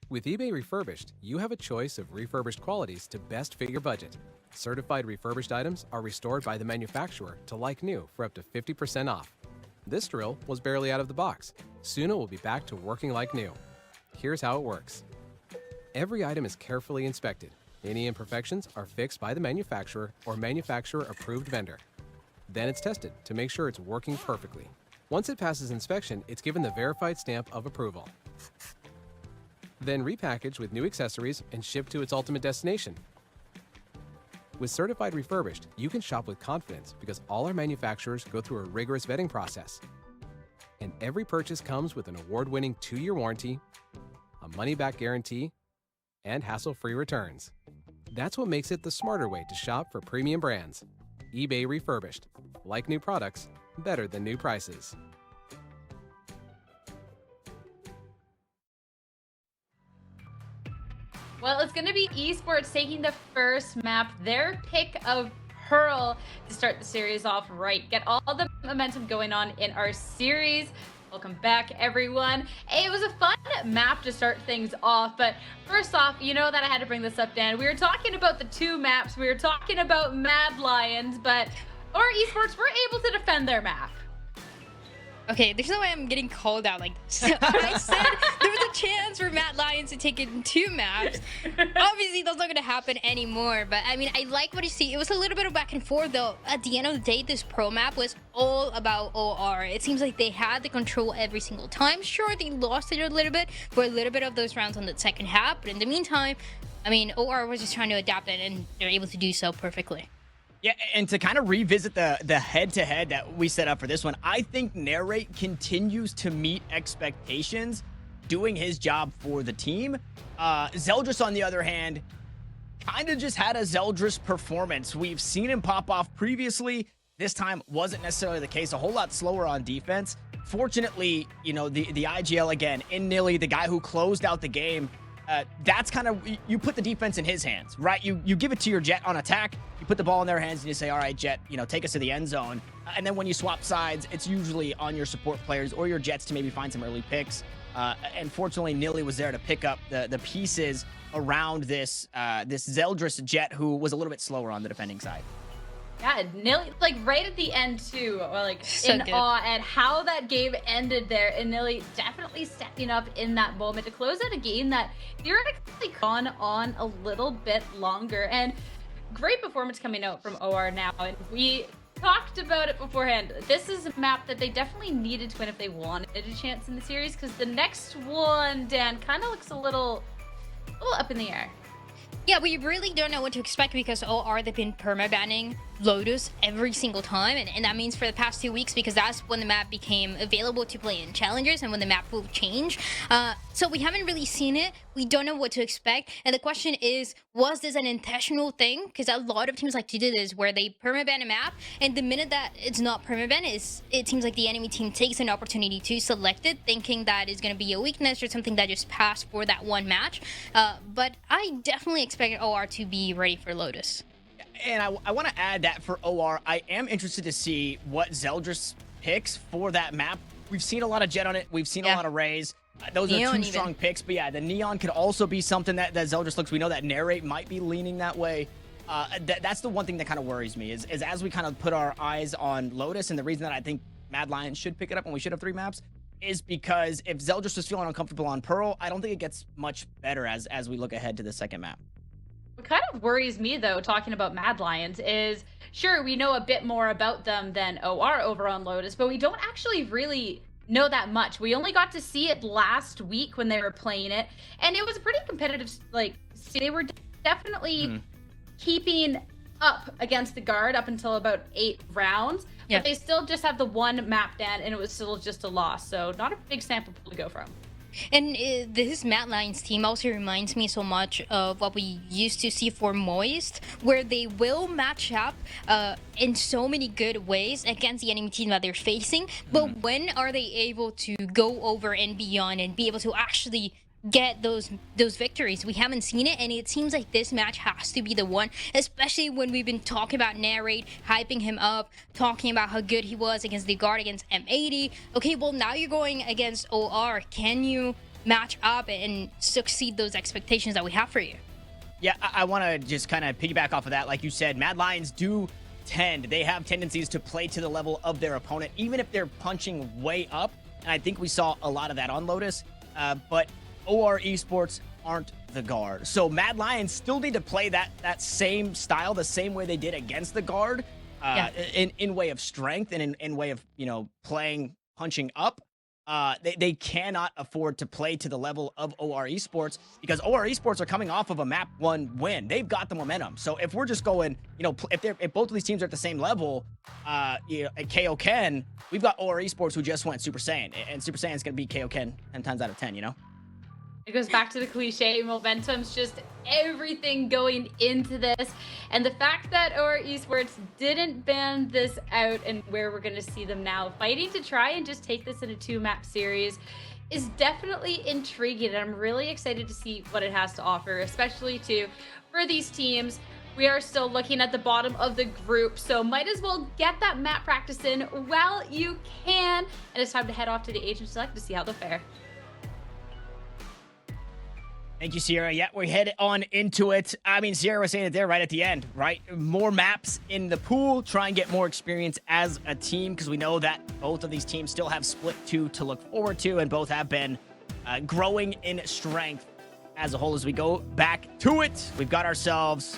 With eBay Refurbished, you have a choice of refurbished qualities to best fit your budget. Certified refurbished items are restored by the manufacturer to like new for up to 50% off. This drill was barely out of the box. Soon it will be back to working like new. Here's how it works. Every item is carefully inspected. Any imperfections are fixed by the manufacturer or manufacturer-approved vendor. Then it's tested to make sure it's working perfectly. Once it passes inspection, it's given the verified stamp of approval. Then repackaged with new accessories and shipped to its ultimate destination. With Certified Refurbished, you can shop with confidence because all our manufacturers go through a rigorous vetting process. And every purchase comes with an award-winning 2-year warranty, a money-back guarantee, and hassle-free returns. That's what makes it the smarter way to shop for premium brands. eBay Refurbished. Like new products, better than new prices. Well, it's going to be Esports taking the first map, their pick of Pearl, to start the series off right. Get all the momentum going on in our series. Welcome back, everyone. Hey, it was a fun map to start things off, but first off, you know that I had to bring this up, Dan. We were talking about the 2 maps. We were talking about Mad Lions, but our Esports were able to defend their map. Okay, there's no way I'm getting called out like this. I said there was a chance for Mad Lions to take it in 2 maps. Obviously, that's not going to happen anymore. But, I mean, I like what you see. It was a little bit of back and forth, though. At the end of the day, this pro map was all about OR. It seems like they had the control every single time. Sure, they lost it a little bit for a little bit of those rounds on the second half. But in the meantime, I mean, OR was just trying to adapt it, and they're able to do so perfectly. Yeah, and to kind of revisit the head-to-head that we set up for this one, I think Narrate continues to meet expectations, doing his job for the team. Zeldris, on the other hand, kind of just had a Zeldris performance. We've seen him pop off previously. This time wasn't necessarily the case. A whole lot slower on defense. Fortunately, you know, the IGL again, in Nilly, the guy who closed out the game, that's kind of, you put the defense in his hands, right? You give it to your Jet on attack, you put the ball in their hands and you say, all right, Jet, you know, take us to the end zone. And then when you swap sides, it's usually on your support players or your Jets to maybe find some early picks. And fortunately, Nilly was there to pick up the pieces around this Zeldris Jet, who was a little bit slower on the defending side. Yeah, Nilly, like right at the end too, like So in good. awe at how that game ended there, and Nilly definitely stepping up in that moment to close out a game that theoretically gone on a little bit longer. And great performance coming out from OR now, and we talked about it beforehand. This is a map that they definitely needed to win if they wanted a chance in the series, because the next one, Dan, kind of looks a little up in the air. Yeah, we really don't know what to expect because OR, they've been permabanning Lotus every single time. And that means for the past 2 weeks, because that's when the map became available to play in Challengers and when the map will change. So we haven't really seen it. We don't know what to expect. And the question is, was this an intentional thing? Because a lot of teams like to do this where they permaban a map. And the minute that it's not permaban, it seems like the enemy team takes an opportunity to select it, thinking that is going to be a weakness or something that just passed for that one match. But I definitely expect OR to be ready for Lotus. And I want to add that for OR, I am interested to see what Zeldris picks for that map. We've seen a lot of Jet on it. We've seen a lot of Rays. Those Neon are 2 even. strong picks. But yeah, the Neon could also be something that Zeldris looks. We know that Narrate might be leaning that way. That's the one thing that kind of worries me is as we kind of put our eyes on Lotus, and the reason that I think Mad Lions should pick it up and we should have 3 maps is because if Zeldris was feeling uncomfortable on Pearl, I don't think it gets much better as we look ahead to the second map. What kind of worries me, though, talking about Mad Lions, is sure, we know a bit more about them than OR over on Lotus, but we don't actually really know that much. We only got to see it last week when they were playing it, and it was a pretty competitive, like, they were definitely keeping up against the guard up until about 8 rounds, but they still just have the 1 map down, and it was still just a loss, so not a big sample pool to go from. And this Mad Lions team also reminds me so much of what we used to see for Moist, where they will match up in so many good ways against the enemy team that they're facing. But when are they able to go over and beyond and be able to actually get those victories? We haven't seen it, and it seems like this match has to be the one, especially when we've been talking about Narrate, hyping him up, talking about how good he was against the guard against M80. Okay, well, now you're going against OR. Can you match up and succeed those expectations that we have for you. Yeah, I want to just kind of piggyback off of that. Like you said, Mad Lions they have tendencies to play to the level of their opponent, even if they're punching way up. And I think we saw a lot of that on Lotus. But OR Esports aren't the guard. So Mad Lions still need to play that same style, the same way they did against the guard, in way of strength and in way of, playing, punching up. They cannot afford to play to the level of OR Esports, because OR Esports are coming off of a map 1 win. They've got the momentum. So if we're just going, if both of these teams are at the same level, at KO Ken, we've got OR Esports who just went Super Saiyan, and Super Saiyan is going to beat KO Ken 10 times out of 10, It goes back to the cliche, momentum's just everything going into this. And the fact that OR Esports didn't ban this out, and where we're going to see them now fighting to try and just take this in a 2-map series, is definitely intriguing. And I'm really excited to see what it has to offer, especially for these teams. We are still looking at the bottom of the group, so might as well get that map practice in while you can. And it's time to head off to the Agent Select to see how they fare. Thank you, Sierra. Yeah, we head on into it. I mean, Sierra was saying it there right at the end, right? More maps in the pool, try and get more experience as a team, because we know that both of these teams still have Split 2 to look forward to, and both have been growing in strength as a whole. As we go back to it, we've got ourselves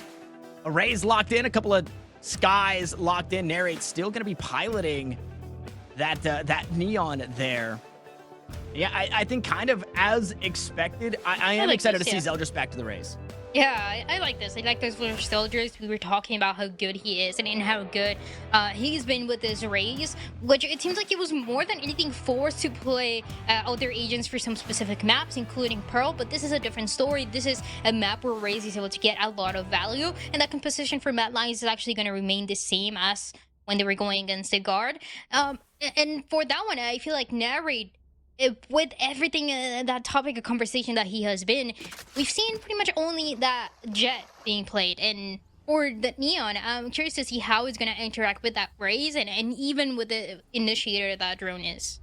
Arrays locked in, a couple of Skies locked in. Narrate's still going to be piloting that Neon there. Yeah, I think kind of as expected. I am excited to see Zeldris back to the race. Yeah, I like this. I like those little soldiers. We were talking about how good he is and how good he's been with his Rays, which it seems like he was more than anything forced to play other agents for some specific maps, including Pearl, but this is a different story. This is a map where Rays is able to get a lot of value, and that composition for Mad Lions is actually going to remain the same as when they were going against the guard. And for that one, I feel like Narrate, with everything, that topic of conversation that he has been, we've seen pretty much only that Jet being played, and or the Neon. I'm curious to see how it's going to interact with that Raze and even with the initiator that drone is.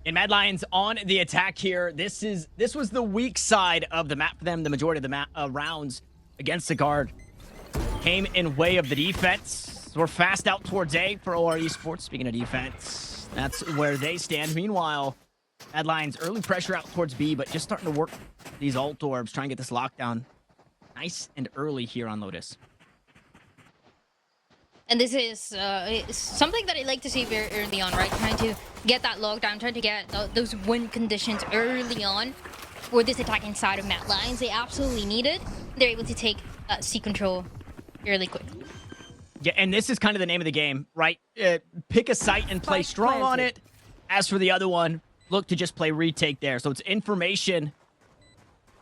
And Mad Lions on the attack here. This was the weak side of the map for them. The majority of the rounds against the guard came in way of the defense. So we're fast out towards A for OR Esports. Speaking of defense, that's where they stand. Meanwhile, Mad Lions early pressure out towards B, but just starting to work these ult orbs, trying to get this lockdown nice and early here on Lotus. And this is something that I like to see very early on, right? Trying to get that lockdown, trying to get those win conditions early on for this attack inside of Mad Lions. They absolutely need it. They're able to take C control fairly quickly. Yeah, and this is kind of the name of the game, right? Pick a site and play strong on it. As for the other one, look to just play retake there. So it's information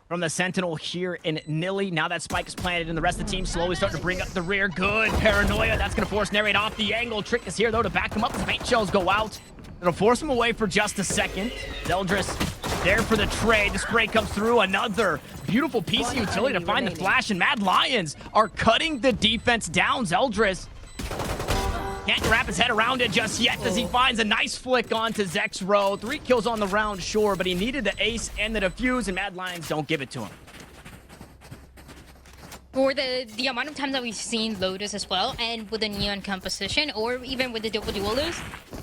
from the Sentinel here in Nilly. Now that spike is planted, and the rest of the team slowly starting to bring up the rear. Good paranoia. That's going to force Narrate off the angle. Trick is here, though, to back him up. The paint shells go out. It'll force him away for just a second. Zeldris there for the trade. The spray comes through. Another beautiful piece of utility to find the flash, and Mad Lions are cutting the defense down. Zeldris can't wrap his head around it just yet as he finds a nice flick onto Zexro. 3 kills on the round, sure, but he needed the ace and the defuse, and Mad Lions don't give it to him. For the amount of times that we've seen Lotus as well, and with the Neon composition, or even with the double duelers,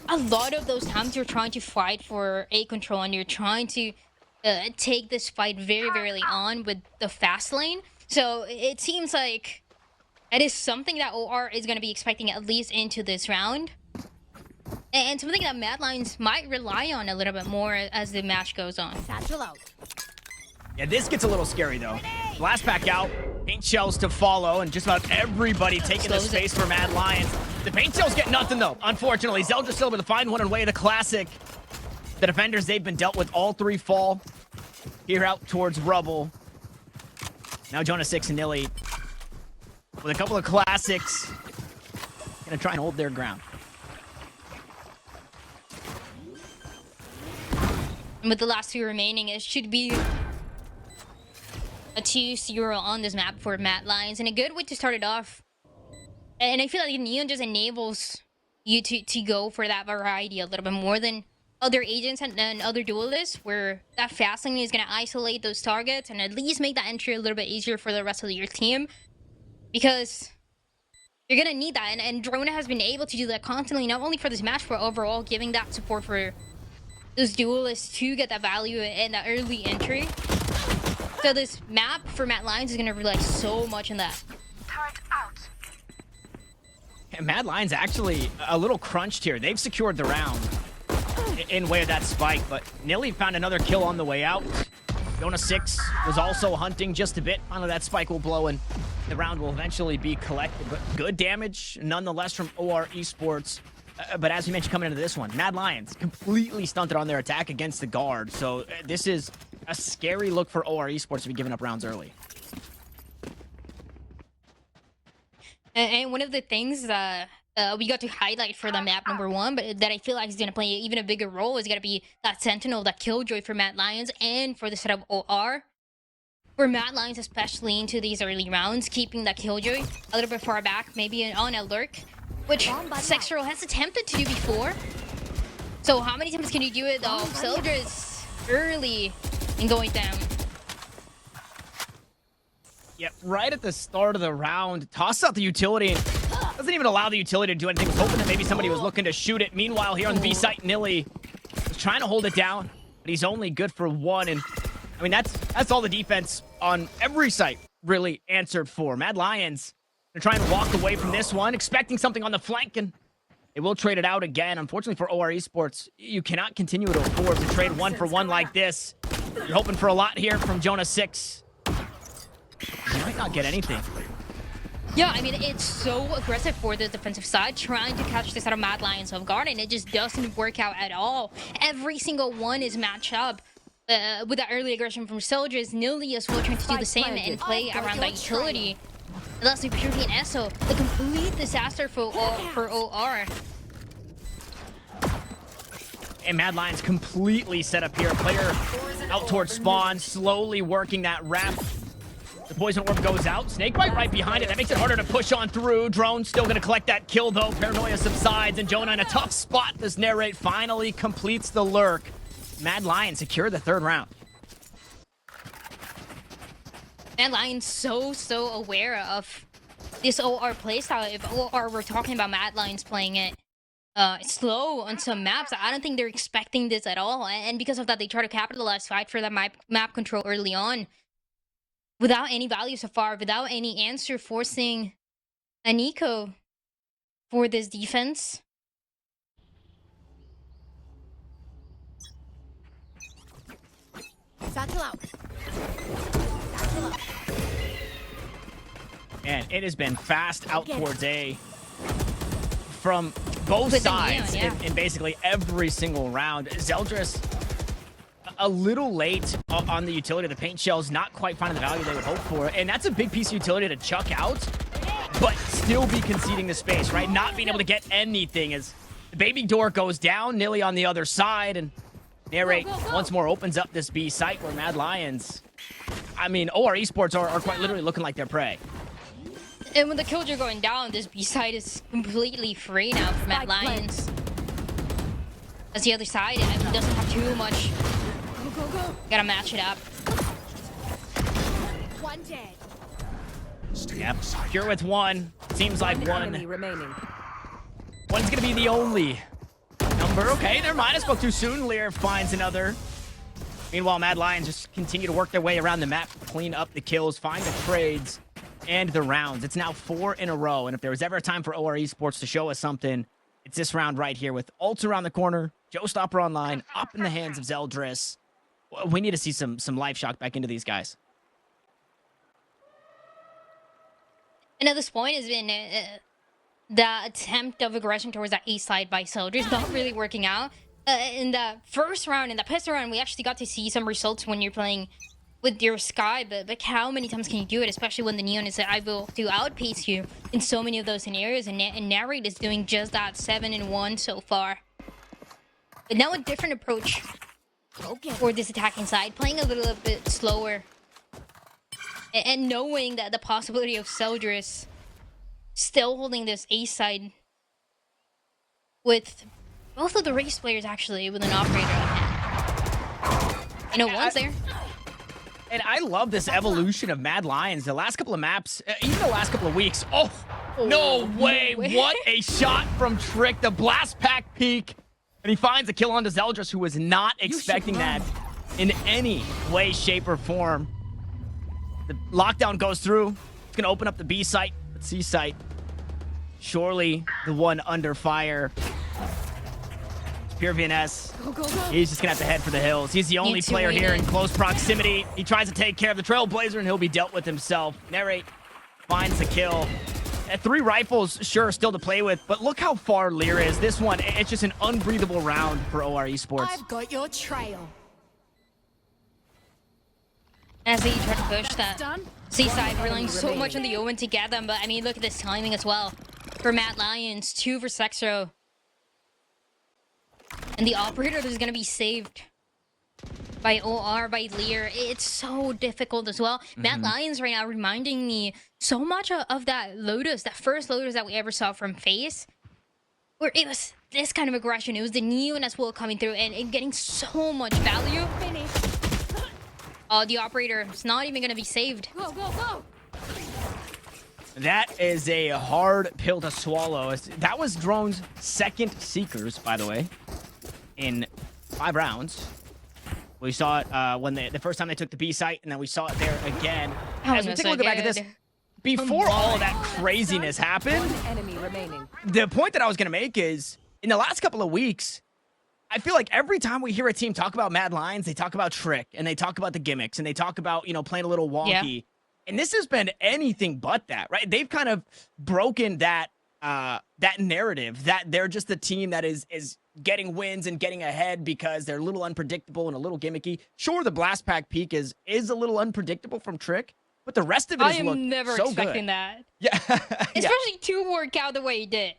a lot of those times you're trying to fight for A control, and you're trying to take this fight very, very early on with the fast lane. So it seems like it is something that OR is going to be expecting at least into this round. And something that Mad Lions might rely on a little bit more as the match goes on. Satchel out. Yeah, this gets a little scary, though. Blast pack out, paint shells to follow, and just about everybody taking the space for Mad Lions. The paint shells get nothing, though, unfortunately. Zeldris still able to find one and way the classic. The defenders, they've been dealt with. All 3 fall here out towards Rubble. Now Jonah 6 and Nilly with a couple of classics. Gonna try and hold their ground. And with the last 2 remaining, it should be a 2-0 on this map for Mad Lions, and a good way to start it off. And I feel like Neon just enables you to go for that variety a little bit more than other agents and other duelists, where that fast lane is going to isolate those targets and at least make that entry a little bit easier for the rest of your team, because you're going to need that. And Drona has been able to do that constantly, not only for this match, but overall giving that support for those duelists to get that value and that early entry. So this map for Mad Lions is going to rely so much on that. And Mad Lions actually a little crunched here. They've secured the round in way of that spike, but Nilly found another kill on the way out. Jonah 6 was also hunting just a bit. Finally, that spike will blow and the round will eventually be collected, but good damage nonetheless from OR Esports. But as we mentioned coming into this one, Mad Lions completely stunted on their attack against the guard. So this is a scary look for OR Esports to be giving up rounds early. And one of the things that we got to highlight for the map number 1, but that I feel like is going to play even a bigger role, is going to be that Sentinel, that Killjoy for Mad Lions and for the setup OR. For Mad Lions, especially into these early rounds, keeping that Killjoy a little bit far back, maybe on a lurk, which Sextro has attempted to do before. So how many times can you do it? Soldier is early in going down. Yep, right at the start of the round, tosses out the utility and doesn't even allow the utility to do anything. Was hoping that maybe somebody was looking to shoot it. Meanwhile, here on the B site, Nilly was trying to hold it down, but he's only good for 1. And I mean, that's all the defense on every site really answered for. Mad Lions, they're trying to walk away from this one, expecting something on the flank, and they will trade it out again. Unfortunately for OR Esports, you cannot continue to afford to trade 1 for 1 like this. You're hoping for a lot here from Jonah 6. You might not get anything. Yeah, I mean, it's so aggressive for the defensive side, trying to catch this out of Mad Lions off guard, and it just doesn't work out at all. Every single one is matched up with that early aggression from Soldiers. Nilly as well trying to do the same and play around that utility. And that's like purely an SO. The complete disaster for OR. And Mad Lions completely set up here. Player out towards spawn, slowly working that ramp. The poison orb goes out. Snakebite right behind it. That makes it harder to push on through. Drone still going to collect that kill, though. Paranoia subsides, and Jonah in a tough spot. This narrate finally completes the lurk. Mad Lions secure the 3rd round. Mad Lions so aware of this OR playstyle. If OR were talking about Mad Lions playing it slow on some maps, I don't think they're expecting this at all. And because of that, they try to capitalize, fight for that map control early on. Without any value so far, without any answer, forcing an eco for this defense. Satchel out. And it has been fast out towards A from both sides in basically every single round. Zeldris a little late on the utility. The paint shells not quite finding the value they would hope for. And that's a big piece of utility to chuck out, but still be conceding the space, right? Not being able to get anything as the baby door goes down. Nilly on the other side, and Narrate once more opens up this B site where Mad Lions, I mean, OR Esports are quite literally looking like their prey. And when the kills are going down, this B side is completely free now for Mad Lions. As the other side, it doesn't have too much. Go. Gotta match it up. One dead. Yep, Pure with 1. Seems like Enemy remaining. One's gonna be the only number. Okay, their minus spoke too soon. Lear finds another. Meanwhile, Mad Lions just continue to work their way around the map, clean up the kills, find the trades, and the rounds. It's now 4 in a row, and if there was ever a time for OR Esports to show us something, it's this round right here with ults around the corner, Joestopper online, up in the hands of Zeldris. We need to see some life shock back into these guys. And at this point has been the attempt of aggression towards that A side by Zeldris not really working out. In the first round, in the pistol round, we actually got to see some results when you're playing with your Sky, but how many times can you do it, especially when the Neon is able to outpace you in so many of those scenarios, and Narrate is doing just that, 7-1 so far. But now a different approach for this attacking side, playing a little bit slower, and knowing that the possibility of Zeldris still holding this A side with Both of the race players actually with an operator on hand. You know, one's there. And I love this evolution of Mad Lions. The last couple of maps, even the last couple of weeks. Oh, no way. What a shot from Trick. The blast pack peak. And he finds a kill onto Zeldris, who was not expecting that in any way, shape, or form. The lockdown goes through. It's going to open up the B site, but C site. Surely the one under fire. Pure VNS. He's just going to have to head for the hills. He's the only player here in close proximity. He tries to take care of the Trailblazer, and he'll be dealt with himself. Narrate finds the kill. 3 rifles, sure, still to play with, but look how far Lear is. This one, it's just an unbreathable round for OR Esports. I've got your trail. As they try to push that Done. seaside, relying so much on the Owen to get them, but I mean, look at this timing as well. For Mad Lions, 2 for Sexro. And the operator is going to be saved by OR, by Lear. It's so difficult as well. Mad Lions right now reminding me so much of that Lotus, that first Lotus that we ever saw from FaZe, where it was this kind of aggression. It was the Neon as well coming through and getting so much value. Oh, the operator is not even going to be saved. Go, go, go. That is a hard pill to swallow. That was Drone's second Seekers, by the way, in 5 rounds. We saw it when the first time they took the B site, and then we saw it there again. As we take a look back at this, before all of that craziness happened, One enemy remaining. the point that I was going to make is, in the last couple of weeks, I feel like every time we hear a team talk about Mad Lions, they talk about Trick, and they talk about the gimmicks, and they talk about, you know, playing a little wonky. Yeah. And this has been anything but that, right? They've kind of broken that that narrative that they're just the team that is getting wins and getting ahead because they're a little unpredictable and a little gimmicky. Sure, the blast pack peak is a little unpredictable from Trick, but the rest of it is never so expecting good. that. Yeah. Especially to work out the way he did.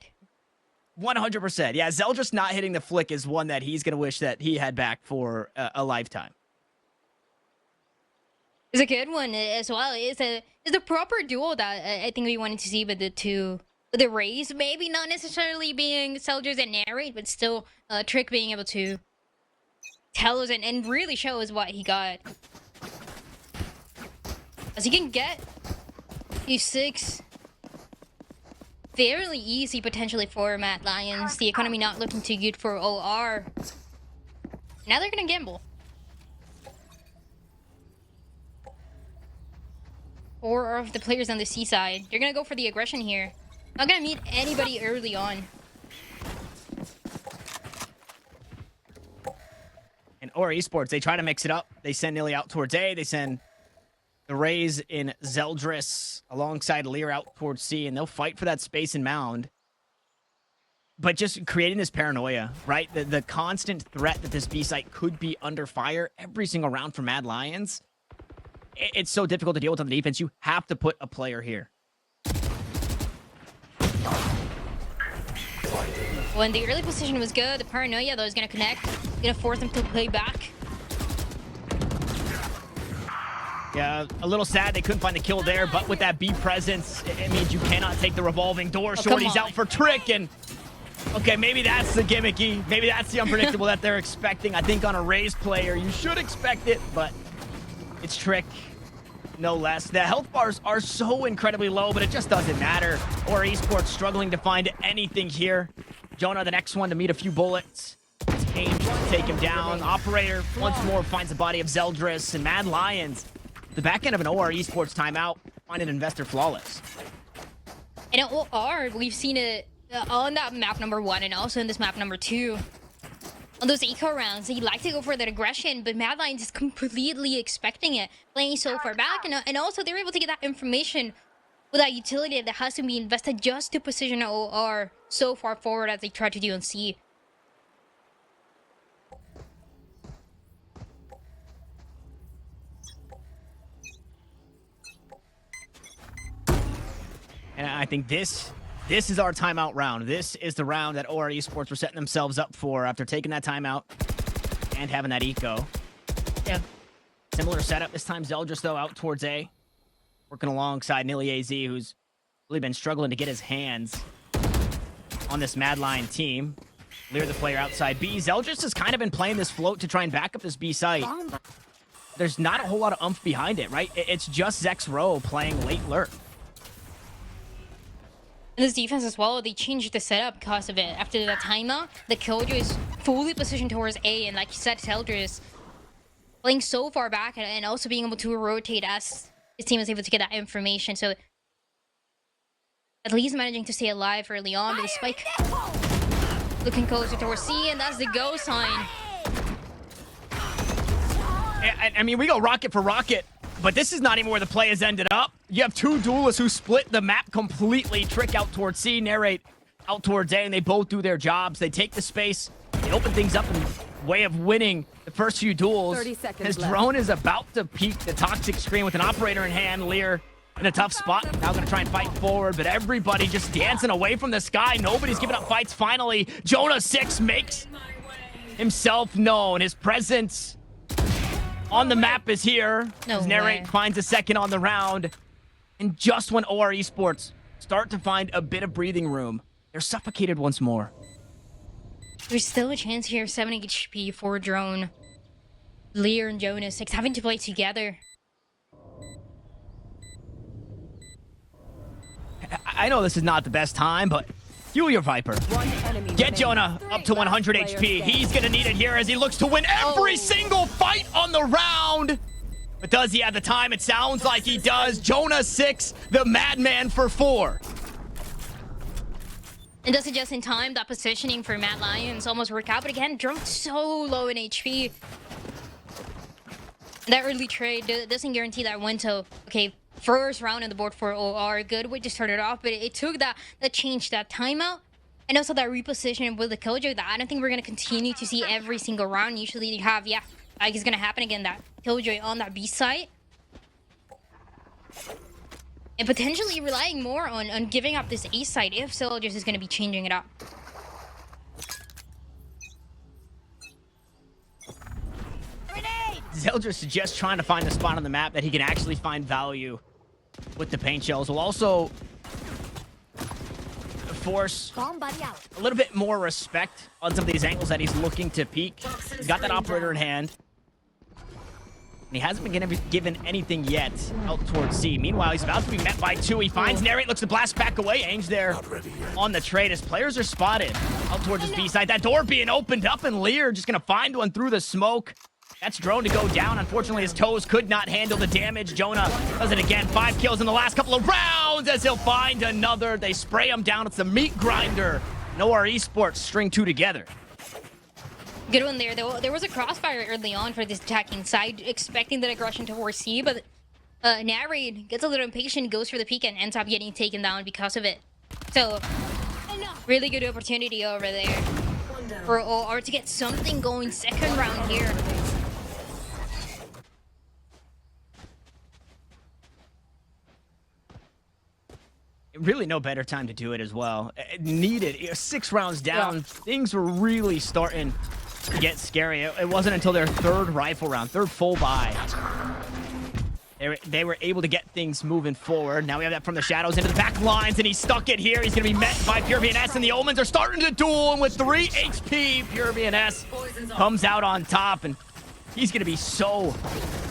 100%. Yeah, Zeldris not hitting the flick is one that he's going to wish that he had back for a lifetime. It's a good one as well. It's a proper duo that I think we wanted to see with the two. The Rays, maybe not necessarily being Soldiers and Narrate, but still Trick being able to tell us and really show us what he got. As he can get E6 fairly easy potentially for Mad Lions. The economy not looking too good for OR. Now they're going to gamble. 4 of the players on the C side. They're going to go for the aggression here. Not going to meet anybody early on. And OR Esports, they try to mix it up. They send Nilly out towards A. They send the Rays in Zeldris alongside Lear out towards C, and they'll fight for that space and mound. But just creating this paranoia, right? The constant threat that this B site could be under fire every single round for Mad Lions. It's so difficult to deal with on the defense. You have to put a player here. When the early position was good, the paranoia though is going to connect. Going to force them to play back. Yeah, a little sad they couldn't find the kill there, but with that B presence, it means you cannot take the revolving door. Shorty's out for Trick, and okay, maybe that's the gimmicky. Maybe that's the unpredictable that they're expecting. I think on a Rays player, you should expect it, but it's Trick, no less. The health bars are so incredibly low, but it just doesn't matter. OR Esports struggling to find anything here. Jonah, the next one to meet a few bullets. Aim to take him down. Operator once more finds the body of Zeldris, and Mad Lions, the back end of an OR Esports timeout, find an investor flawless. And at OR, we've seen it on that map number 1 and also in this map number 2. On those eco rounds, they like to go for that aggression, but Mad Lions is completely expecting it, playing so far back, and also they're able to get that information with that utility that has to be invested just to position OR so far forward as they try to do on C. And I think this is our timeout round. This is the round that OR Esports were setting themselves up for after taking that timeout and having that eco. Yeah. Similar setup. This time Zeldris, though, out towards A. Working alongside Nilly AZ, who's really been struggling to get his hands on this Mad Lion team. Lear the player outside B. Zeldris has kind of been playing this float to try and back up this B site. There's not a whole lot of oomph behind it, right? It's just Zex Row playing late lurk. And this defense as well, they changed the setup because of it. After the timeout, the Killjoy is fully positioned towards A, and like you said, Zeldris playing so far back and also being able to rotate as his team was able to get that information. So at least managing to stay alive early on with the spike. Looking closer towards C, and that's the go sign. I mean, we go rocket for rocket, but this is not even where the play has ended up. You have two duelists who split the map completely. Trick out towards C, Narrate out towards A, and they both do their jobs. They take the space, they open things up in way of winning the first few duels. 30 seconds His left. drone is about to peek the toxic screen with an operator in hand. Lear in a tough spot. Now gonna try and fight forward, but everybody just dancing away from the sky. Nobody's giving up fights finally. Jonah 6 makes himself known. His presence on the map is here. No As Narrate way. finds a second on the round. And just when OR Esports start to find a bit of breathing room, they're suffocated once more. There's still a chance here, 7 HP for Drone. Lear and Jonas 6 having to play together. I know this is not the best time, but fuel your Viper. One enemy Get remaining. Jonah up to 100 Last player HP. standing. He's gonna need it here as he looks to win every single fight on the round. But does he have the time? It sounds like he does. Jonah 6, the madman for 4. And does it just in time, that positioning for Mad Lions almost worked out. But again, Drone so low in HP. That early trade doesn't guarantee that win. So, okay, first round on the board for OR. Good way to start it off. But it took that change, that timeout. And also that reposition with the Killjoy that I don't think we're going to continue to see every single round. Usually you have, yeah, like it's going to happen again, that Killjoy on that B site. And potentially relying more on giving up this A side if Soldiers is going to be changing it up. Zeldris is just trying to find a spot on the map that he can actually find value with the paint shells. Will also force Bomb buddy out. a little bit more respect on some of these angles that he's looking to peek. He's got that operator in hand. And he hasn't been given anything yet out towards C. Meanwhile, he's about to be met by 2. He finds Narrate, looks to blast back away. Ainge there on the trade as players are spotted out towards his B side. That door being opened up, and Lear just going to find one through the smoke. That's Drone to go down. Unfortunately, his toes could not handle the damage. Jonah does it again. 5 kills in the last couple of rounds as he'll find another. They spray him down. It's the meat grinder. OR Esports string 2 together. Good one there. There was a crossfire early on for this attacking side, expecting that aggression towards C, but Narrate gets a little impatient, goes for the peek, and ends up getting taken down because of it. So, really good opportunity over there for OR to get something going second round here. Really no better time to do it as well. It needed 6 rounds down. Things were really starting to get scary. It wasn't until their 3rd rifle round, 3rd full buy, they were able to get things moving forward. Now we have that from the shadows into the back lines, and he stuck it here. He's going to be met by Pure VNS, and the Omens are starting to duel, and with 3 HP, Pure VNS comes out on top, and he's going to be so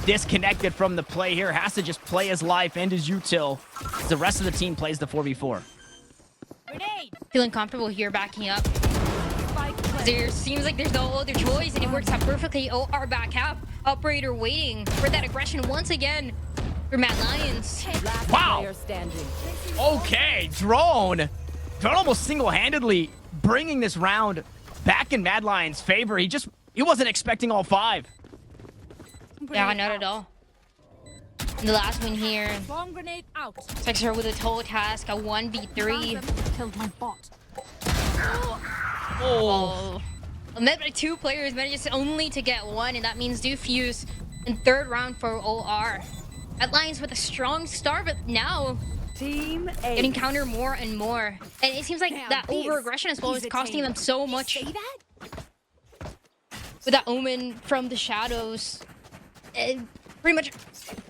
disconnected from the play here. Has to just play his life and his util as the rest of the team plays the 4v4. Feeling comfortable here backing up. There seems like there's no other choice, and it works out perfectly. OR back up. Operator waiting for that aggression once again for Mad Lions. Last Wow. player standing. Okay, Drone almost single-handedly bringing this round back in Mad Lions' favor. He wasn't expecting all 5. Yeah, not at all. And the last one here. Bomb grenade out. Sexer with a total task, a 1v3. Killed my bot. Oh. Met by 2 players, manages only to get 1, and that means Diffuse in 3rd round for OR. Mad Lions with a strong start, but now Team A. getting countered more and more. And it seems like that over-aggression as well is costing them so much. Say that? With that Omen from the shadows. Pretty much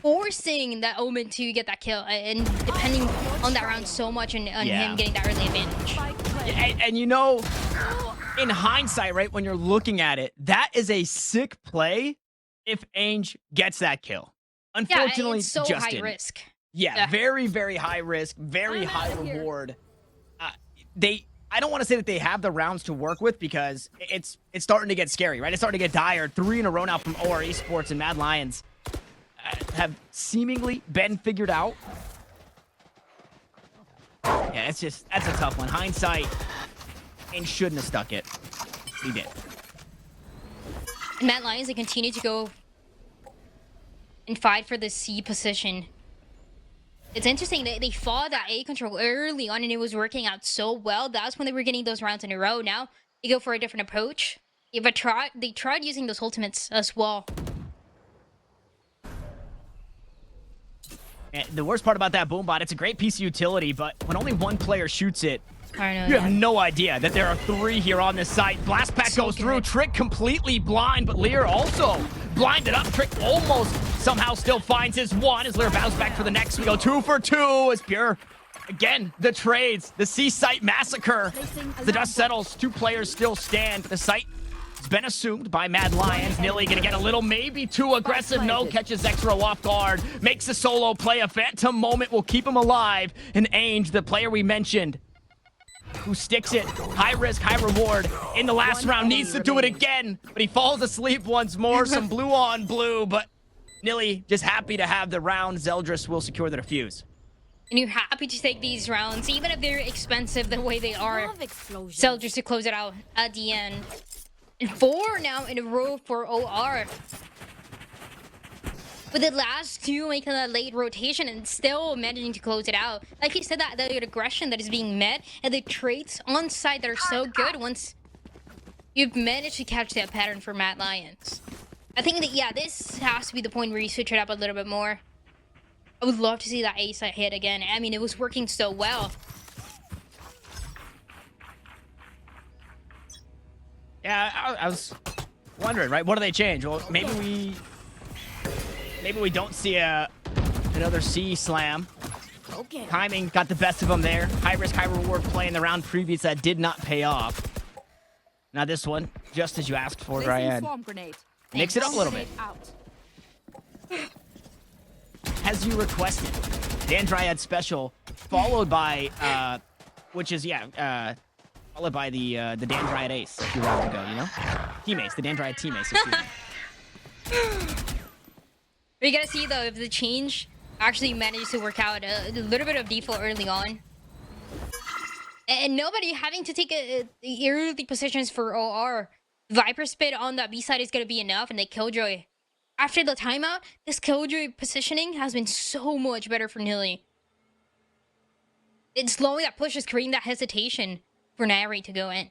forcing that Omen to get that kill. And depending on that round so much on him getting that early advantage. And you know, in hindsight, right, when you're looking at it, that is a sick play if Ainge gets that kill. Unfortunately, it's so just high didn't. risk. Yeah, very, very high risk, very high reward. I don't want to say that they have the rounds to work with because it's starting to get scary, right? It's starting to get dire. 3 in a row now from OR Esports and Mad Lions have seemingly been figured out. Yeah, that's a tough one. Hindsight, and shouldn't have stuck it. He did. And Mad Lions, they continue to go and fight for the C position. It's interesting, they fought that A control early on and it was working out so well. That's when they were getting those rounds in a row. Now they go for a different approach. They tried using those ultimates as well. And the worst part about that boombot, it's a great piece of utility, but when only one player shoots it, I know, you have no idea that there are 3 here on this site. Blast Pack goes through. Trick completely blind, but Lear also blinded up. Trick almost somehow still finds his one as Lear bounces back for the next. We go 2 for 2 as Pure. Again, the trades, the C site massacre. As the dust settles, 2 players still stand. The site has been assumed by Mad Lions. Nilly gonna get a little, maybe too aggressive. No, catches Xro off guard. Makes a solo play. A phantom moment will keep him alive. And Ainge, the player we mentioned, who sticks it, high risk, high reward, in the last round, needs to do it again, but he falls asleep once more. Some blue on blue, but Nilly just happy to have the round. Zeldris will secure the defuse. And you're happy to take these rounds, even if they're expensive the way they are. Zeldris to close it out at the end. And 4 now in a row for OR. With the last 2 making a late rotation and still managing to close it out. Like you said, that the aggression that is being met and the traits on site that are so good once you've managed to catch that pattern for Mad Lions. I think that, yeah, this has to be the point where you switch it up a little bit more. I would love to see that A site hit again. I mean, it was working so well. Yeah, I was wondering, right? What do they change? Well, maybe we don't see another C slam. Okay. Timing got the best of him there. High risk, high reward play in the round previous that did not pay off. Now this one, just as you asked for, Dryad. Mix it up a little bit. As you requested. Dan Dryad special, followed by, followed by the Dan Dryad ace a few rounds ago, you know? Teammates, the Dan Dryad teammates. We gotta see though if the change actually manages to work out. A little bit of default early on. And nobody having to take the early positions for OR. Viper Spit on that B side is gonna be enough, and they Killjoy. After the timeout, this Killjoy positioning has been so much better for Nilly. It's slowing that push, is creating that hesitation for Nari to go in.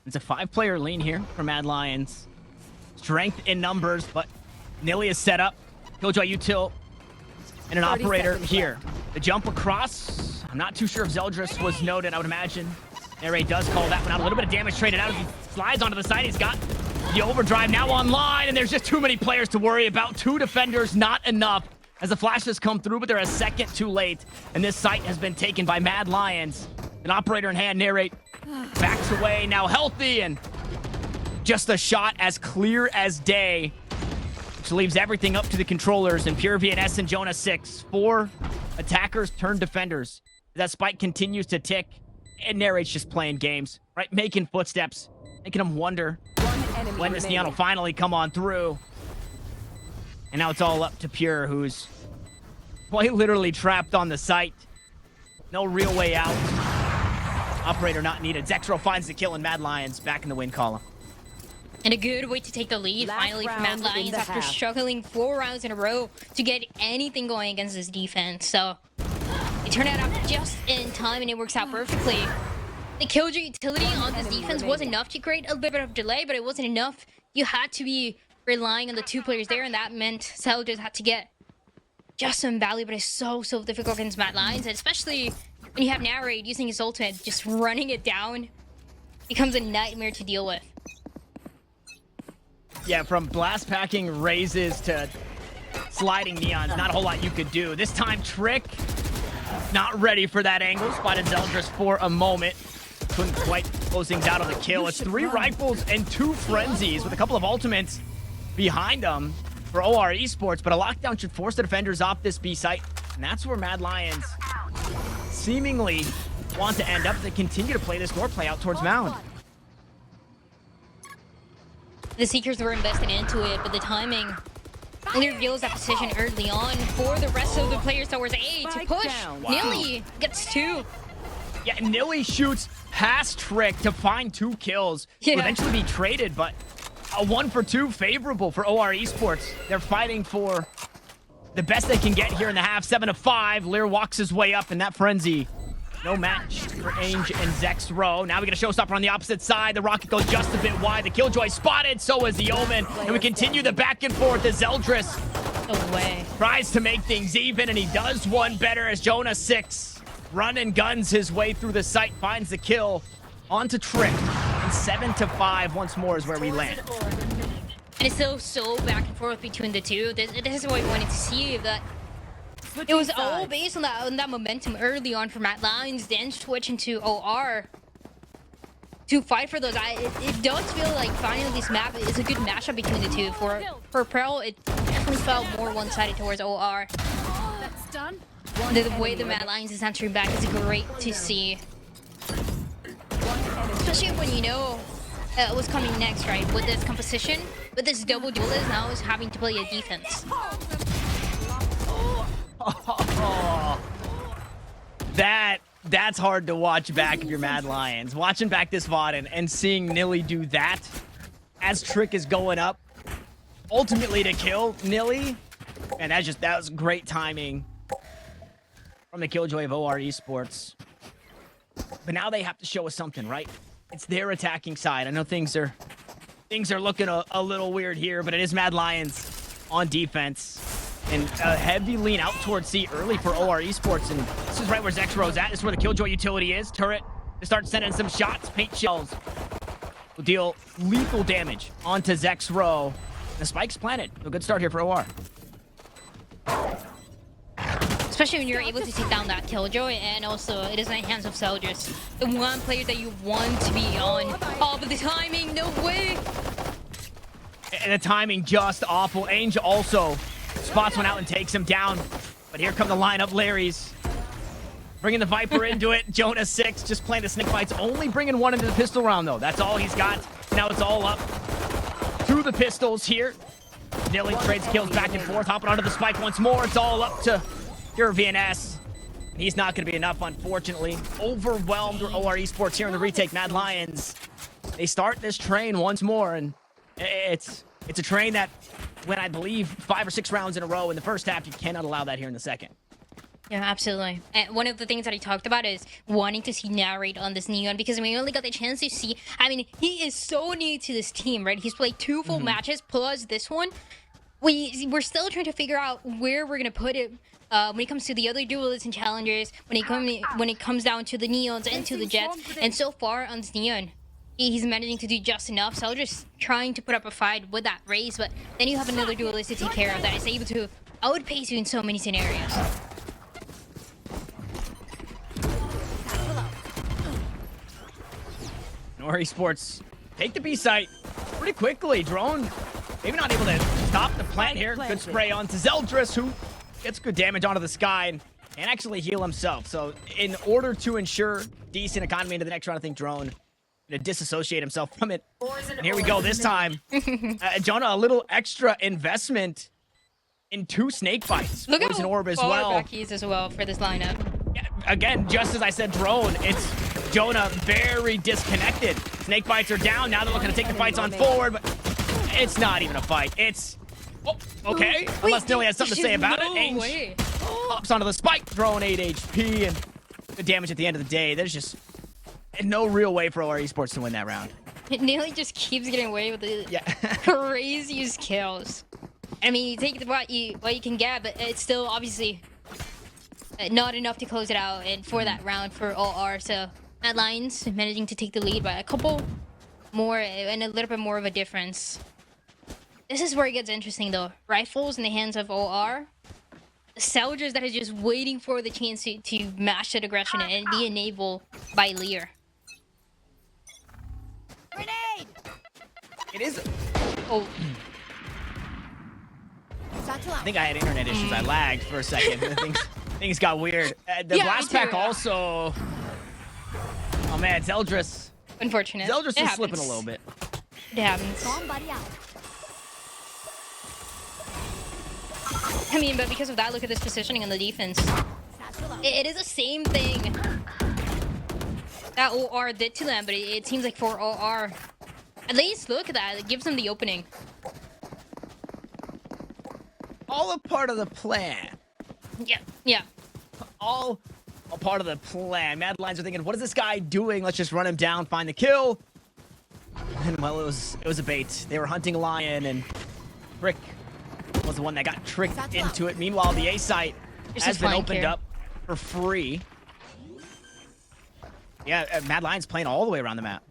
It's a 5-player lean here for Mad Lions. Strength in numbers, but Nilly is set up. Killjoy util and an operator here. The jump across. I'm not too sure if Zeldris was noted, I would imagine. Narrate does call that one out. A little bit of damage traded out as he slides onto the side. He's got the overdrive now online, and there's just too many players to worry about. 2 defenders, not enough. As the flashes come through, but they're a second too late. And this site has been taken by Mad Lions. An operator in hand, Narrate backs away, now healthy, and just a shot as clear as day, which leaves everything up to the controllers. And Pure VNS and Jonah 6, 4 attackers turn defenders. That spike continues to tick, and Narrate's just playing games, right? Making footsteps, making them wonder when this neon will finally come on through. And now it's all up to Pure, who's quite literally trapped on the site. No real way out. Operator not needed. Zexro finds the kill, and Mad Lions back in the win column. And a good way to take the lead finally for Mad Lions after struggling 4 rounds in a row to get anything going against this defense. So it turned out just in time, and it works out perfectly. The Killjoy utility on this defense was enough to create a bit of delay, but it wasn't enough. You had to be relying on the 2 players there, and that meant Zeldris had to get just some value, but it's so difficult against Mad Lions, and especially when you have Narrate using his ultimate, just running it down becomes a nightmare to deal with. Yeah, from blast packing raises to sliding neons, not a whole lot you could do. This time, Trick Not ready for that angle. Spotted Zeldris for a moment. Couldn't quite close things out on the kill. It's 3 rifles and 2 frenzies with a couple of ultimates behind them for OR Esports, but a lockdown should force the defenders off this B site, and that's where Mad Lions seemingly want to end up. They continue to play this door play out towards Mound. The Seekers were invested into it, but the timing only reveals that position early on for the rest of the players towards A to push. Wow. Nilly gets 2. Yeah, Nilly shoots past Trick to find 2 kills. Yeah. Will eventually be traded, but a 1 for 2 favorable for OR Esports. They're fighting for the best they can get here in the half. 7-5. Lear walks his way up in that frenzy. No match for Ainge and Zexro. Now we get a showstopper on the opposite side. The rocket goes just a bit wide. The Killjoy spotted, so is the Omen. And we continue the back and forth as Zeldris No way. tries to make things even, and he does one better as Jonah 6 run and guns his way through the site, finds the kill onto Trick. And 7-5 once more is where we land. And it's still so back and forth between the two. This is what we wanted to see, that it was all based on that momentum early on for Mad Lions, then switch into OR to fight for those. It does feel like finally this map is a good matchup between the two. For Pearl, it definitely felt more one-sided towards OR. That's done. The way the Mad Lions is answering back is great to see. Especially when you know what's coming next, right? With this composition, with this double duelist now is having to play a defense. That's hard to watch back if you're Mad Lions. Watching back this VOD and seeing Nilly do that as Trick is going up, ultimately to kill Nilly. And that was great timing from the Killjoy of OR Esports. But now they have to show us something, right? It's their attacking side. I know things are looking a little weird here, but it is Mad Lions on defense. And a heavy lean out towards C early for OR Esports. And this is right where Zexro's at. This is where the Killjoy utility is. Turret to start sending some shots. Paint shells will deal lethal damage onto Zexro. The spike's planted. A good start here for OR. Especially when you're able to take down that Killjoy, and also it is in the hands of Zeldris, the one player that you want to be on. Oh, but the timing, no way! And the timing just awful. Ainge also spots one out and takes him down. But here come the lineup, Larry's bringing the Viper into it. Jonah 6 just playing the snake fights, only bringing one into the pistol round though. That's all he's got. Now it's all up to the pistols here. Nilly trades kills back and forth, hopping onto the spike once more. It's all up to Pure VNS. And he's not going to be enough, unfortunately. Overwhelmed OR Esports here in the retake. Mad Lions, they start this train once more, and it's a train that went, I believe, 5 or 6 rounds in a row in the first half. You cannot allow that here in the second. Yeah, absolutely. And one of the things that he talked about is wanting to see Narrate on this Neon, because we only got the chance to see, I mean, he is so new to this team, right? He's played 2 full matches plus this one. We're still trying to figure out where we're going to put it when it comes to the other duelists and challengers, when it comes down to the Neons and to the Jets. And so far on this Neon, he's managing to do just enough. So just trying to put up a fight with that race, but then you have another duelist to take care of that is able to outpace you in so many scenarios. OR Esports take the B site pretty quickly. Drone maybe not able to stop the plant here. Good spray onto Zeldris, who gets good damage onto the sky and actually heal himself. So in order to ensure decent economy into the next round, I think Drone going to disassociate himself from it. And here we go this time. Jonah, a little extra investment in 2 snake fights. Look Poison how orb as far well. back he is as well for this lineup. Yeah, again, just as I said, Drone, it's Jonah very disconnected. Snake bites are down. Now they're looking to take the fights on forward, but it's not even a fight. It's... Oh, okay. Wait, Unless Nilly has something to say about no it. Ainge way. hops onto the spike, throwing 8 HP, and good damage at the end of the day. There's just no real way for OR Esports to win that round. Nilly just keeps getting away with the craziest kills. I mean, you take what you can get, but it's still obviously not enough to close it out and for that round for OR. So Mad Lions managing to take the lead by a couple more and a little bit more of a difference. This is where it gets interesting though. Rifles in the hands of OR. Soldiers that is just waiting for the chance to match that aggression and be enabled by Lear. Grenade! It is. Oh, Satchel I out. think I had internet issues. I lagged for a second. Things got weird. The Yeah, blast me too. pack also. Oh man, Zeldris. unfortunate. Zeldris It is slipping a happens. little bit. It happens. Somebody out. I mean, but because of that, look at this positioning on the defense. Satchel out. It is the same thing that OR did to them, but it seems like for OR, at least look at that. It gives them the opening. All a part of the plan. Yeah, yeah. All a part of the plan. Mad Lions are thinking, what is this guy doing? Let's just run him down, find the kill. And well, it was a bait. They were hunting Lion, and Rick was the one that got tricked into it. Meanwhile, the A site This has is been flank opened here. up for free. Yeah, Mad Lions playing all the way around the map.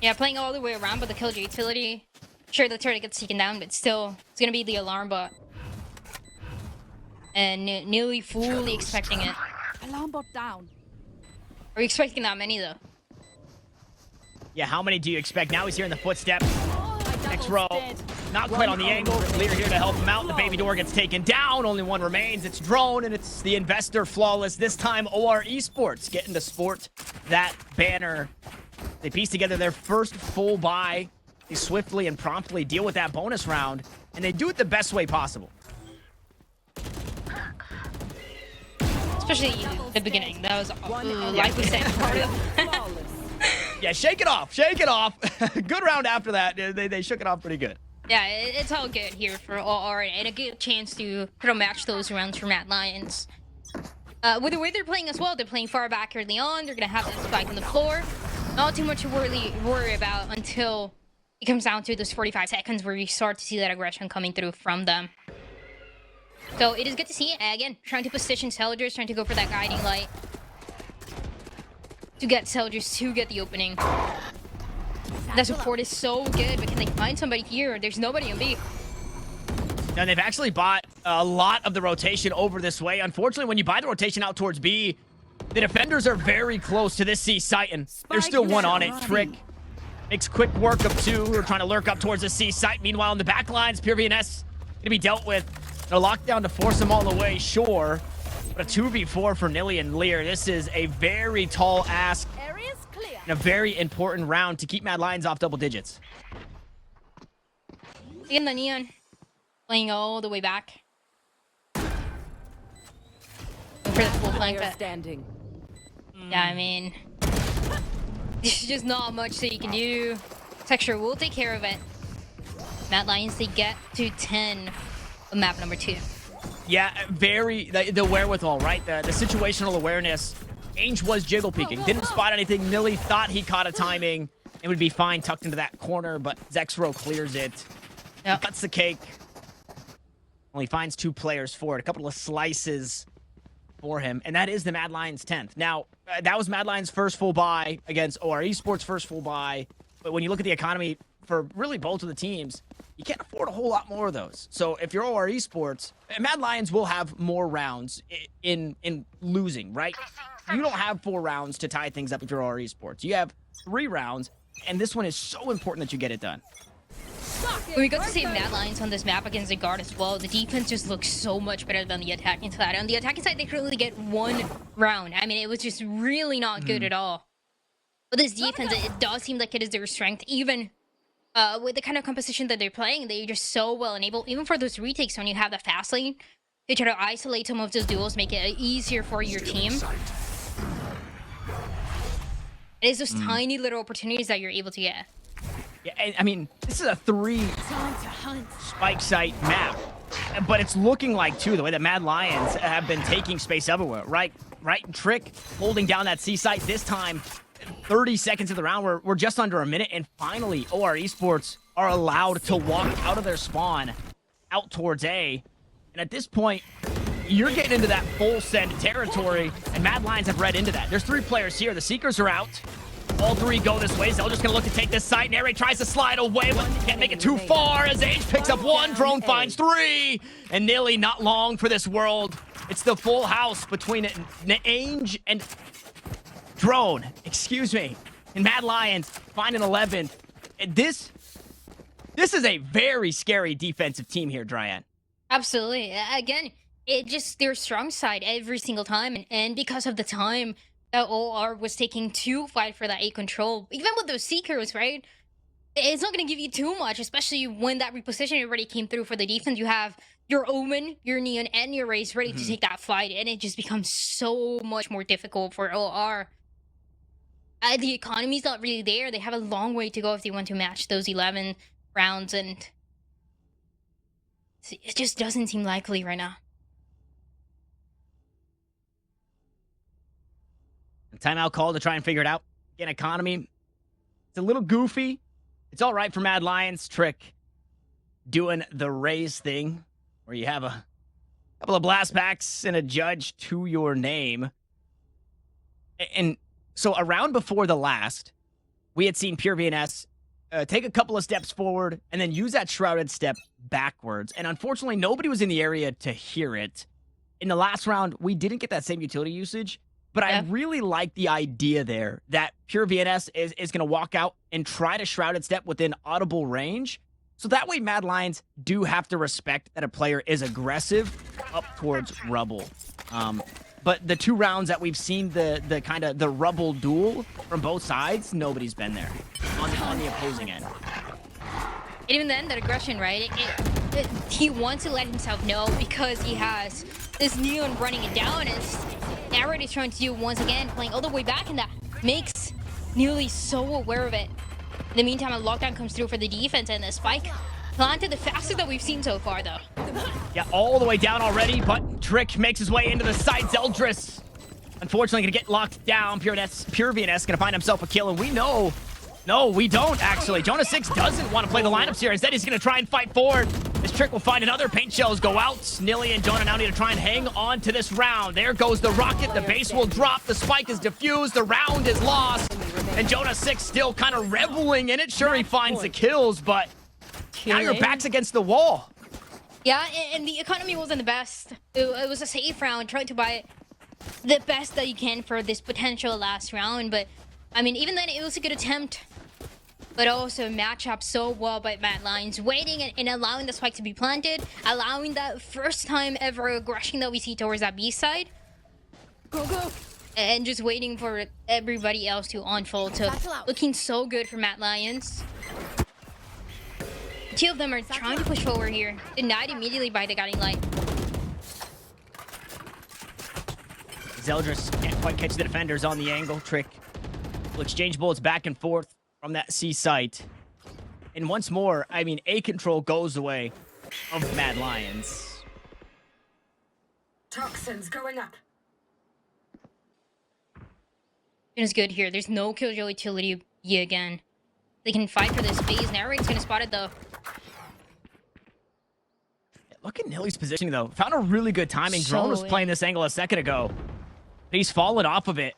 Yeah, playing all the way around, but the kill utility. Sure, the turret gets taken down, but still, it's gonna be the alarm bot. And nearly fully expecting it. Alarm bot down. Are we expecting that many, though? Yeah, how many do you expect? Now he's hearing the footsteps. My Next double's row. dead. Not quite on the angle. Lear here to help him out. The baby door gets taken down. Only one remains. It's Drone, and it's the investor flawless. This time, OR Esports getting to sport that banner. They piece together their first full buy. They swiftly and promptly deal with that bonus round, and they do it the best way possible. Especially the beginning. That was, like we said, part of. Flawless. Yeah, shake it off. Shake it off. Good round after that. They shook it off pretty good. Yeah, it's all good here for OR, and a good chance to kind of match those rounds for Mad Lions. With the way they're playing as well, they're playing far back early on. They're going to have that spike on the floor. Not too much to worry about until it comes down to those 45 seconds where you start to see that aggression coming through from them. So it is good to see. Again, trying to position Soldiers, trying to go for that guiding light. To get Soldiers to get the opening. The support is so good, but can they find somebody here? There's nobody on B. And they've actually bought a lot of the rotation over this way. Unfortunately, when you buy the rotation out towards B, the defenders are very close to this C site, and there's still one on it. Trick makes quick work of two who are trying to lurk up towards the C site. Meanwhile, in the back lines, Pure VNS going to be dealt with. A lockdown to force them all away, sure. But a 2v4 for Nilly and Lear. This is a very tall ask Area's clear. and a very important round to keep Mad Lions off double digits. In the Neon, playing all the way back. For the full flank, Player but standing. yeah, I mean, there's just not much that you can do. Texture will take care of it. Mad Lions, they get to 10 on map number 2. Yeah, the wherewithal, right? The situational awareness. Ainge was jiggle peeking. Didn't spot anything. Nilly thought he caught a timing. It would be fine tucked into that corner, but Zexro clears it. Yep. Cuts the cake. Only finds 2 players for it. A couple of slices for him. And that is the Mad Lions 10th. Now, that was Mad Lions' first full buy against OR Esports' first full buy. But when you look at the economy for really both of the teams, you can't afford a whole lot more of those. So if you're OR Esports, Mad Lions will have more rounds in losing, right? You don't have 4 rounds to tie things up if you're OR Esports. You have 3 rounds, and this one is so important that you get it done. We got to see Mad Lions on this map against the guard as well. The defense just looks so much better than the attacking side. On the attacking side, they could only get 1 round. I mean, it was just really not good at all. But this defense, it does seem like it is their strength. Even with the kind of composition that they're playing, they're just so well enabled. Even for those retakes, when you have the fast lane, they try to isolate some of those duels, make it easier for your team. It is those tiny little opportunities that you're able to get. Yeah, I mean, this is a 3 Time to hunt. spike site map. But it's looking like, too, the way that Mad Lions have been taking space everywhere, right? Trick holding down that C site this time. 30 seconds of the round, we're just under a minute, and finally, OR Esports are allowed to walk out of their spawn out towards A. And at this point, you're getting into that full send territory, and Mad Lions have read into that. There's 3 players here. The Seekers are out. All three go this way. Zeldra's gonna look to take this site. Narrate tries to slide away, but can't make it too far as Age picks up one. Drone finds three. And Nilly not long for this world. It's the full house between Ainge and Drone. Excuse me. And Mad Lions find an 11. This is a very scary defensive team here, Dryan. Absolutely. Again, it just their strong side every single time, and because of the time that OR was taking to fight for that A control, even with those Seekers, right? It's not going to give you too much, especially when that repositioning already came through for the defense. You have your Omen, your Neon, and your Raze ready to take that fight, and it just becomes so much more difficult for OR. The economy's not really there. They have a long way to go if they want to match those 11 rounds, and it just doesn't seem likely right now. Timeout call to try and figure it out. Again, economy, it's a little goofy. It's all right for Mad Lions. Trick doing the Raze thing, where you have a couple of blast packs and a judge to your name. And so around before the last, we had seen Pure VNS take a couple of steps forward and then use that shrouded step backwards. And unfortunately, nobody was in the area to hear it. In the last round, we didn't get that same utility usage. But I really like the idea there that Pure VNS is going to walk out and try to shrouded step within audible range. So that way Mad Lions do have to respect that a player is aggressive up towards rubble. But the 2 rounds that we've seen the kind of the rubble duel from both sides, nobody's been there on the opposing end. And even then, that aggression, right? He wants to let himself know because he has this Neon running it down, and Narrate is trying to do once again, playing all the way back, and that makes Nearly so aware of it. In the meantime, a lockdown comes through for the defense, and the spike planted the fastest that we've seen so far, though. Yeah, all the way down already, but Trick makes his way into the side. Zeldris, unfortunately, gonna get locked down. Pure VNS gonna find himself a kill, and we know... No, we don't, actually. Jonah 6 doesn't want to play the lineups here. Instead, he's going to try and fight forward. This Trick will find another. Paint shells go out. Snilly and Jonah now need to try and hang on to this round. There goes the rocket. The base will drop. The spike is diffused. The round is lost. And Jonah 6 still kind of reveling in it. Sure, he finds the kills, but now your back's against the wall. Yeah, and the economy wasn't the best. It was a safe round, trying to buy the best that you can for this potential last round. But, I mean, even then, it was a good attempt. But also match up so well by Mad Lions, waiting and allowing the spike to be planted, allowing that first time ever aggression that we see towards that B side. Go. And just waiting for everybody else to unfold. So looking so good for Mad Lions. Two of them are trying to push forward here. Denied immediately by the guiding light. Zeldris can't quite catch the defenders on the angle. Trick will exchange bullets back and forth from that C site. And once more, I mean, A control goes the way of Mad Lions. Toxins going up. It's good here. There's no killjoy utility again. They can fight for this phase. Narrate's gonna spot it though. Look at Nilly's positioning though. Found a really good timing. Drone was playing this angle a second ago. But he's fallen off of it.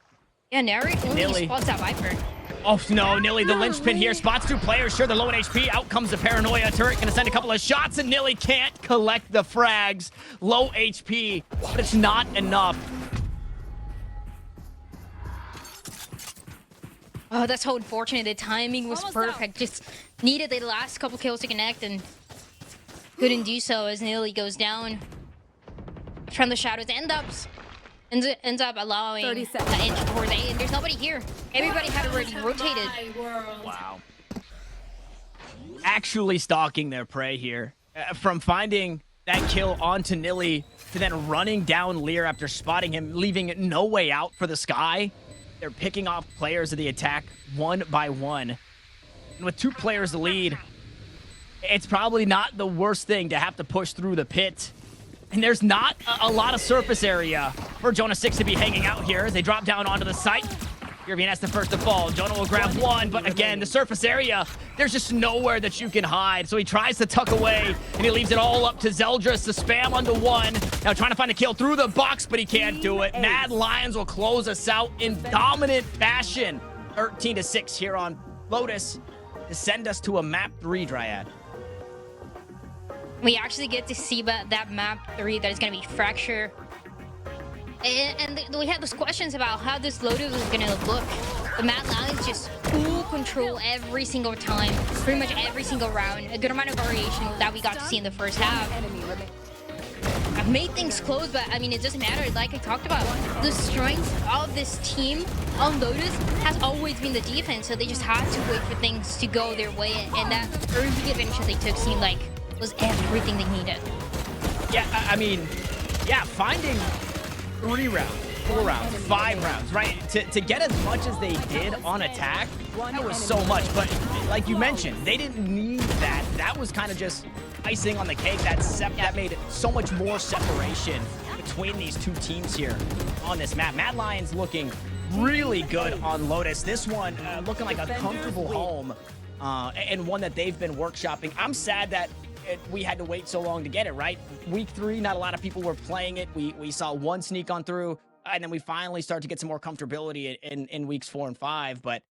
Yeah, Narrate only spots that Viper. Oh no, Nilly, the linchpin here. Spots two players. Sure, they're low in HP. Out comes the Paranoia turret. Gonna send a couple of shots, and Nilly can't collect the frags. Low HP, but it's not enough. Oh, that's so unfortunate. The timing was perfect. Just needed the last couple kills to connect, and couldn't do so as Nilly goes down from the shadows. Ends up allowing the inch towards A, and there's nobody here. Everybody had already rotated. Wow. Actually stalking their prey here. From finding that kill onto Nilly to then running down Lear after spotting him, leaving no way out for the Sky. They're picking off players of the attack one by one. And with two players to lead, it's probably not the worst thing to have to push through the pit. And there's not a lot of surface area for Jonah 6 to be hanging out here as they drop down onto the site. Irvian the first to fall. Jonah will grab one, but again, the surface area, there's just nowhere that you can hide. So he tries to tuck away, and he leaves it all up to Zeldris to spam onto one. Now trying to find a kill through the box, but he can't do it. Mad Lions will close us out in dominant fashion. 13-6 here on Lotus to send us to a map 3, Dryad. We actually get to see that map 3 that is going to be Fracture. And we had those questions about how this Lotus is going to look. The Mad Lions just full control every single time, pretty much every single round. A good amount of variation that we got to see in the first half. I've made things close, but I mean, it doesn't matter. Like I talked about, the strength of this team on Lotus has always been the defense, so they just had to wait for things to go their way, and that early advantage that they took seemed like was everything they needed. Yeah, I mean, yeah, finding 3 rounds, 4 rounds, 5 rounds, right? To get as much as they did on attack, that was so much. But like you mentioned, they didn't need that. That was kind of just icing on the cake. That made so much more separation between these two teams here on this map. Mad Lions looking really good on Lotus. This one looking like a comfortable home and one that they've been workshopping. I'm sad that we had to wait so long to get it, right? Week 3, not a lot of people were playing it. We saw one sneak on through, and then we finally start to get some more comfortability in weeks 4 and 5. But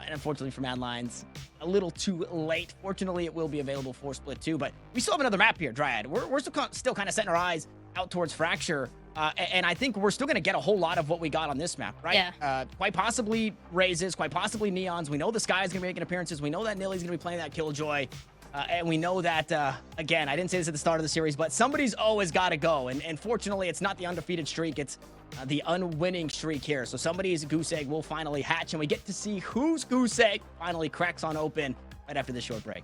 unfortunately for Mad Lions, a little too late. Fortunately, it will be available for Split 2, but we still have another map here, Dryad. We're still kind of setting our eyes out towards Fracture, and I think we're still going to get a whole lot of what we got on this map, right? Yeah. Quite possibly Raises, quite possibly Neons. We know the Sky is going to be making appearances. We know that Nilly's going to be playing that Killjoy. And we know that, again, I didn't say this at the start of the series, but somebody's always got to go. And fortunately, it's not the undefeated streak. It's the unwinning streak here. So somebody's goose egg will finally hatch, and we get to see whose goose egg finally cracks on open right after this short break.